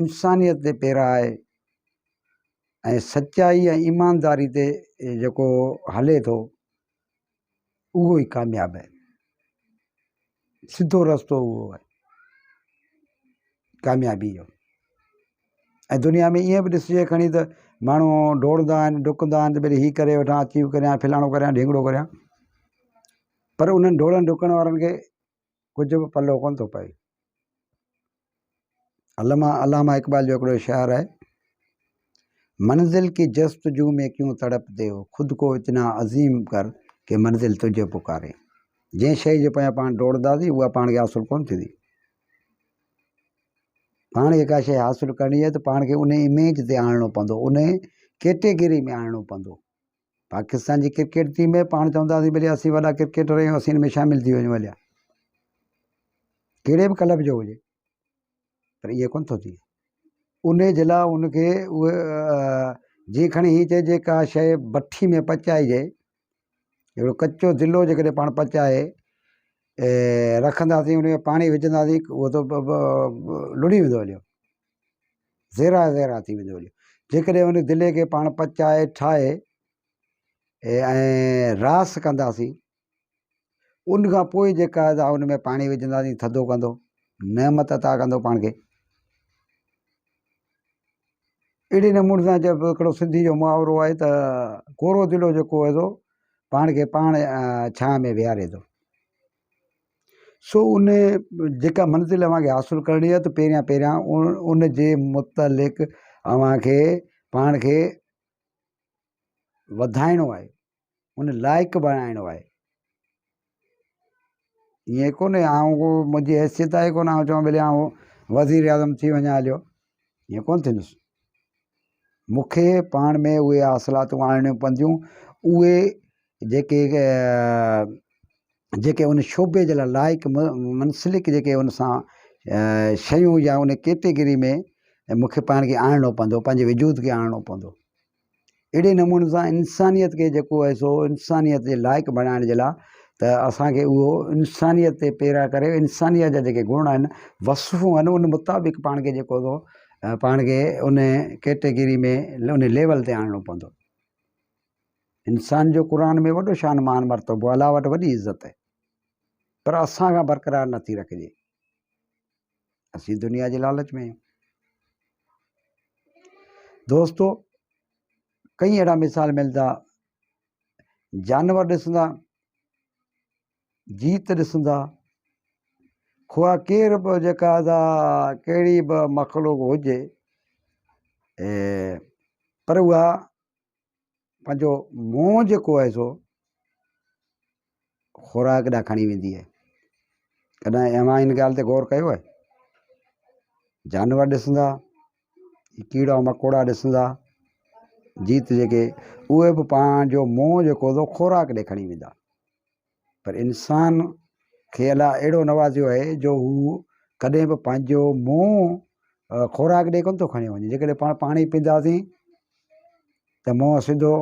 इंसानियत ते पैरा आहे ऐं सचाई ऐं ईमानदारी ते जेको हले थो उहो ई कामयाबु आहे। सिधो रस्तो उहो आहे कामयाबी जो। ऐं दुनिया में ईअं बि ॾिसिजे खणी त माण्हू डोड़ंदा आहिनि डुकंदा आहिनि त भई हीअ करे वठां अचीव करियां फलाणो करियां ढींगड़ो करियां, पर उन्हनि डोड़नि डुकण वारनि खे कुझु बि पलो कोन थो पए। अल्लामा इक़बाल जो हिकिड़ो शाइर आहे, मंजिल की जस्तजू में क्यों तड़पते हो, खुद को इतना अज़ीम कर कि मंजिल तुझे पुकारे। जंहिं शइ जे पोयां पाण डोड़ंदासीं उहा पाण खे हासिलु कोन थींदी। पाण खे का शइ हासिलु करणी आहे त पाण खे उन इमेज ते आणणो पवंदो, उन कैटेगरी में आणणो पवंदो। पाकिस्तान जी क्रिकेट टीम में पाण चवंदासीं भले असीं वॾा क्रिकेटर आहियूं, असीं हिन में शामिलु थी वञूं हलिया, कहिड़े बि क्लब जो हुजे, पर इहे कोन थो थिए। उन जे लाइ उनखे उहे जीअं खणी हीअ चइजे का शइ भठी में पचाइजे, हिकिड़ो कचो दिलो जेकॾहिं पाण पचाए रखंदासीं, उन में पाणी विझंदासीं, उहो त लुड़ी वेंदो हलियो, ज़ेरा ज़ेरा थी वेंदो हलियो। जेकॾहिं उन दिले खे पाण पचाए ठाहे ऐं रास कंदासीं, उन खां पोइ जेका उन में पाणी विझंदासीं थधो कंदो, नेमत अता कंदो पाण खे। अहिड़े नमूने सां जब हिकिड़ो सिंधी जो मुहावरो आहे त कोरो दिलो जेको आहे सो पाण खे पाण छांव में विहारे थो। सो उन जेका मंज़िल अव्हांखे हासिलु करणी आहे त पहिरियां उन जे मुतलिक़ अव्हांखे पाण खे वधाइणो आहे, उन लाइक़ु बणाइणो आहे। ईअं कोन्हे मुंहिंजी हैसियत आहे कोन चवां भले वज़ीर आज़म थी वञा हलियो, ईअं कोन थींदुसि। मूंखे पाण में उहे हासिलातूं आणणियूं पवंदियूं, उहे जेके उन शोबे जे लाइ लाइक़ु मुंसलिक जेके उन सां शयूं या उन कैटेगरी में मूंखे पाण खे आणणो पवंदो, पंहिंजे वजूद खे आणणो पवंदो। अहिड़े नमूने सां इंसानियत खे जेको आहे सो इंसानियत जे लाइक़ु बणाइण जे लाइ त असांखे उहो इंसानियत ते पैरा करे इंसानियत जा जेके गुण आहिनि, वसफ़ूं आहिनि, उन मुताबिक़ पाण खे जेको हो पाण खे उन कैटेगरी में उन लेवल ते आणणो पवंदो। इंसान जो क़ुर में वॾो शान मान मरतबो, अलाह वटि वॾी इज़त आहे, पर असां खां बरक़रार नथी रखिजे। असीं दुनिया जे लालच में आहियूं। दोस्तो, कई अहिड़ा मिसाल मिलंदा, जानवर ॾिसंदा, जीत ॾिसंदा, ख़ुशि केर बि जेका कहिड़ी बि मख़लूक हुजे, पर उहा पंहिंजो मोह जेको आहे सो ख़ुराक ॾांहुं खणी वेंदी आहे। कॾहिं अव्हां इन ॻाल्हि ते गौर कयो आहे? जानवर ॾिसंदा, कीड़ा मकोड़ा ॾिसंदा, जीत जेके, उहे बि पंहिंजो मोह जेको हो ख़ुराक ॾे खणी वेंदा। पर इंसान खे अलाह अहिड़ो नवाज़ियो आहे जो हू कॾहिं बि पंहिंजो मोह ख़ुराक ॾे कोन थो खणी वञे। जेकॾहिं पाण पाणी पीअंदासीं त मोह सिधो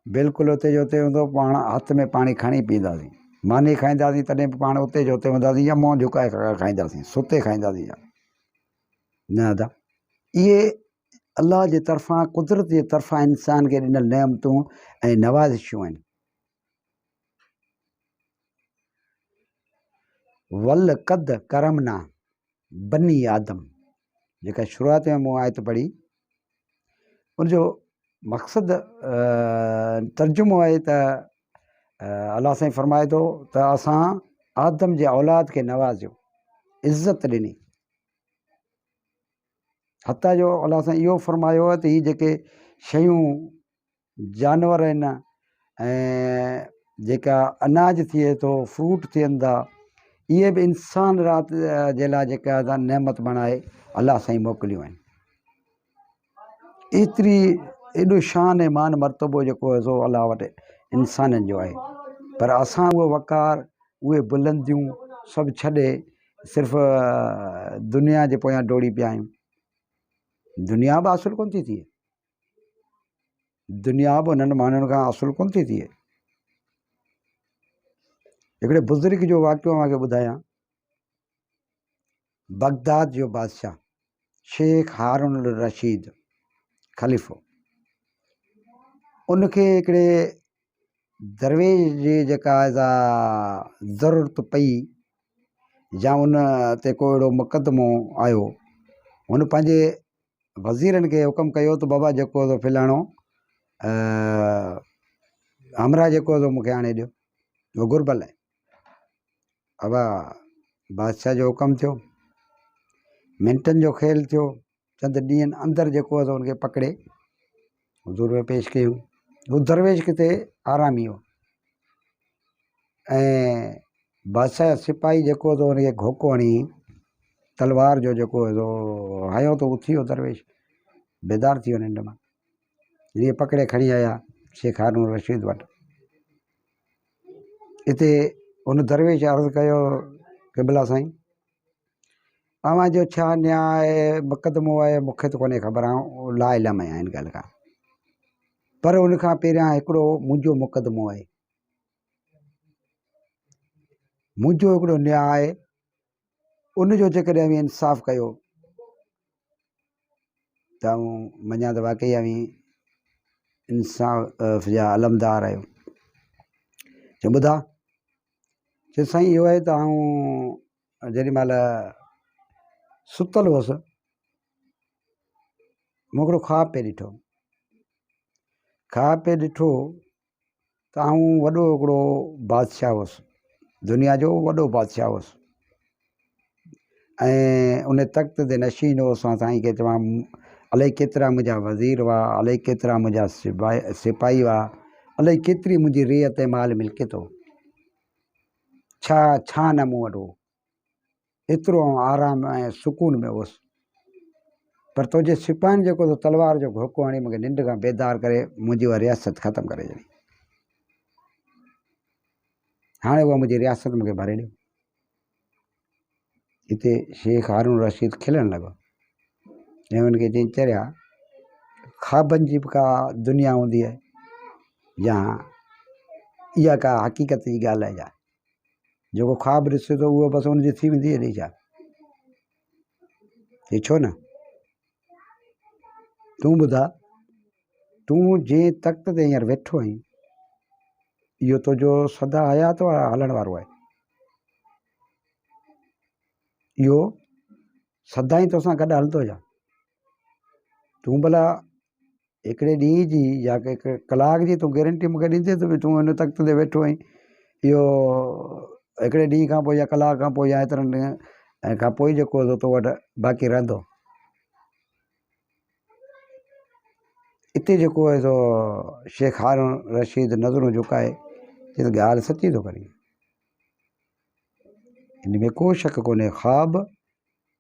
बिल्कुलु उते जो उते हूंदो, पाण हथ में पाणी खणी पीअंदासीं। मानी खाईंदासीं तॾहिं बि पाण उते जो उते हूंदासीं, या मुंहुं झुकाए खाईंदासीं, सुते खाईंदासीं न दादा। इहे अलाह जे तरफ़ां, कुदरत जे तरफ़ां इंसान खे ॾिनल नेमतूं ऐं नवाज़िशूं आहिनि। वल कद करमना बनी आदम, जेका शुरूआत में मूं आयत पढ़ी, उनजो मक़सदु तर्जुमो आहे त अलाह साईं फरमाए थो त असां आदम जे औलाद खे नवाज़ियो, इज़त ॾिनी। हता जो अलाह साईं इहो फरमायो आहे त हीअ जेके शयूं जानवर आहिनि ऐं जेका अनाज थिए थो, फ्रूट थियनि था, इहे बि इंसान राति जे लाइ जेका नेमत बणाए अलाह साईं मोकिलियूं आहिनि। एतिरी एॾो शान ऐं मान मर्तबो जेको आहे सो अलाह वटि इंसाननि जो आहे, पर असां उहो वक़ार, उहे बुलंदियूं सभु छॾे सिर्फ़ु दुनिया जे पोयां डोड़ी पिया आहियूं। दुनिया बि हासिलु कोन थी थिए, दुनिया बि उन्हनि माण्हुनि खां हासिलु कोन थी थिए। हिकिड़े बुज़ुर्ग जो वाक़ियो मांखे ॿुधायां। बगदाद जो बादशाह शेख हारून रशीद ख़लीफ़ो, उनखे हिकिड़े दरवेश जी जेका ज़रूरत पई या उन ते को अहिड़ो मुक़दमो आयो, हुन पंहिंजे वज़ीरनि खे हुकुम कयो त बाबा जेको फिलाणो हमरा जेको मूंखे आणे ॾियो, उहो घुर्बल आहे। बाबा बादशाह जो हुकुम थियो, मिंटनि जो खेल थियो, चंद ॾींहंनि अंदरि जेको हुनखे पकिड़े हुज़ूर में पेश कयूं। हू दरवेश किथे आरामी हो ऐं बादशाह सिपाही जेको हुनखे घोको हणी तलवार जो जेको हयो त उथी वियो दरवेश, बेदार थी वियो निंड मां। जीअं पकिड़े खणी आया शेख हारून रशीद वटि। हिते हुन दरवेश अर्ज़ु कयो, क़िबला साईं, अव्हां जो छा न्याय आहे, मुक़दमो आहे, मूंखे त कोन्हे ख़बर, आऊं ला इल्म आहियां हिन ॻाल्हि खां। पर उन खां पहिरियां हिकिड़ो मुंहिंजो मुक़दमो आहे, मुंहिंजो हिकिड़ो न्याय आहे, उनजो जेकॾहिं इंसाफ़ कयो त आऊं मञा त वाक़ई इंसाफ़ जा अलमदार आहियो। चयो ॿुधा, चयो साईं इहो आहे त आऊं जेॾी महिल सुतल हुअसि, मूं हिकिड़ो ख़्वाबु पे ॾिठो। ख़्वाबु पे ॾिठो त आऊं वॾो हिकिड़ो बादशाह हुअसि, दुनिया जो वॾो बादशाह हुअसि ऐं उन तख़्त ते नशीन हुअसि। साईं खे चवां अलाही केतिरा मुंहिंजा वज़ीर हुआ, अलाही केतिरा मुंहिंजा सिपाही हुआ, अलाही केतिरी मुंहिंजी रियत ऐं माल मिल्कियत हो। छा न मूं वटि हो, एतिरो आराम ऐं सुकून में हुअसि। पर तुंहिंजे सिपाहियुनि जेको तलवार जो घोको हणी मूंखे निंड खां बेदार करे मुंहिंजी उहा रियासत ख़तमु करे छॾी। हाणे उहा मुंहिंजी रियासत मूंखे भरे ॾियो। हिते शेख हारून रशीद खिलणु लॻो ऐं हुनखे चई, चरिया ख़्वाबनि जी बि का दुनिया हूंदी आहे या इहा का हक़ीक़त जी ॻाल्हि आहे? छा जेको ख़्वाबु ॾिसे थो उहो बसि हुनजी थी वेंदी आहे छा? हे छो न? तूं ॿुधा, तूं जंहिं तख़्त ते हींअर वेठो आहीं, इहो तुंहिंजो सदा हयात हलण वारो आहे, इहो सदा ई तोसां गॾु हलंदो। छा तूं भला हिकिड़े ॾींहं जी या हिकु कलाक जी तूं गारंटी मूंखे ॾींदे त भई तूं हिन तख़्त ते वेठो आहीं, इहो हिकिड़े ॾींहं खां पोइ या कलाक खां पोइ या एतिरनि ॾींहं खां पोइ जेको तो वटि बाक़ी रहंदो? हिते जेको आहे सो शेख हारून रशीद नज़रूं झुकाए चई त ॻाल्हि सची थो करी, इन में को शक कोन्हे। ख़्वाब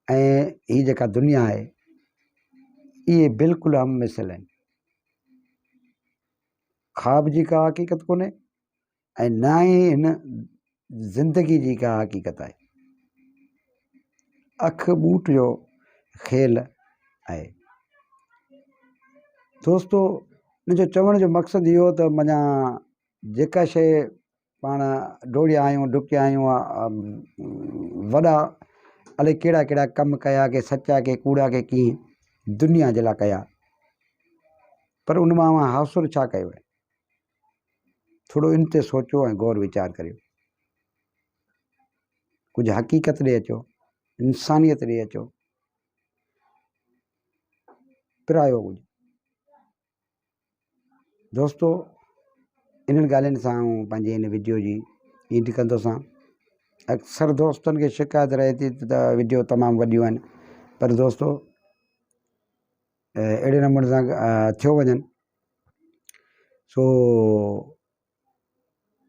ऐं हीअ जेका दुनिया आहे इहे बिल्कुलु हम मिसल आहिनि। ख़्वाब जी का हक़ीक़त कोन्हे ऐं न ई हिन ज़िंदगी जी का हक़ीक़त आहे। अख ॿूट जो खेल आहे। दोस्तो, मुंहिंजो चवण जो मक़सदु इहो त माना जेका शइ पाण डोड़िया आहियूं, डुकिया आहियूं, वॾा अलाए कहिड़ा कहिड़ा कम कया, के सचा के कूड़ा के कीअं दुनिया जे लाइ कया, पर उन मां हासिलु छा कयो आहे? थोरो इन ते सोचो ऐं गौर वीचार करियो। कुझु हक़ीक़त ॾे अचो, इंसानियत ॾे अचो, पिरायो कुझु। दोस्तो, इन्हनि ॻाल्हियुनि सां आऊं पंहिंजे हिन वीडियो जी ईंड कंदोसां। अक्सर दोस्तनि खे शिकायत रहे थी त वीडियो तमामु वॾियूं आहिनि, पर दोस्तो अहिड़े नमूने सां थियो वञनि। सो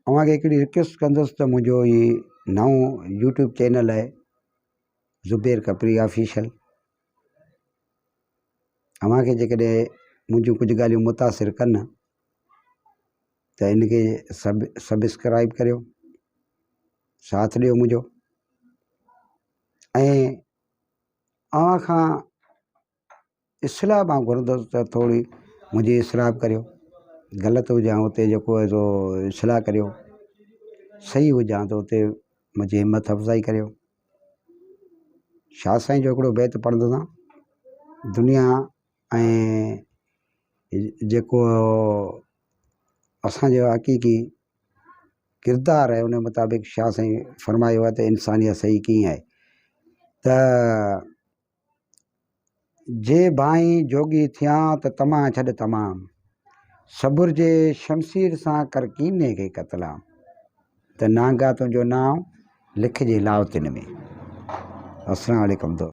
अव्हांखे हिकिड़ी रिक्वेस्ट कंदुसि त मुंहिंजो हीउ नओं यूट्यूब चैनल आहे ज़ुबैर कपरी ऑफिशियल। अव्हांखे जेकॾहिं मुंहिंजूं कुझु ॻाल्हियूं मुतासिर कनि त इनखे सब्सक्राइब करियो, साथ ॾियो मुंहिंजो, ऐं अव्हां खां इस्लाह मां घुरंदुसि त थोरी मुंहिंजी इस्लाह करियो। ग़लति हुजां उते जेको आहे सो इस्लाह करियो, सही हुजां त उते मुंहिंजी हिमत अफ़ज़ाई करियो। शाह साईं जो हिकिड़ो बैत पढ़ंदो सां, दुनिया ऐं जेको असांजो हक़ीक़ी किरदारु आहे उन मुताबिक़ शाह साईं फरमायो आहे त इंसानियत सही कीअं आहे त जे भाई जोगी थियां त तमा छॾ तमाम सबुर जे शमशीर सां कर कीने खे क़तलाम त नांगा तुंहिंजो नाम लिखिजे लावतिन में। अस्सलाम वालेकुम।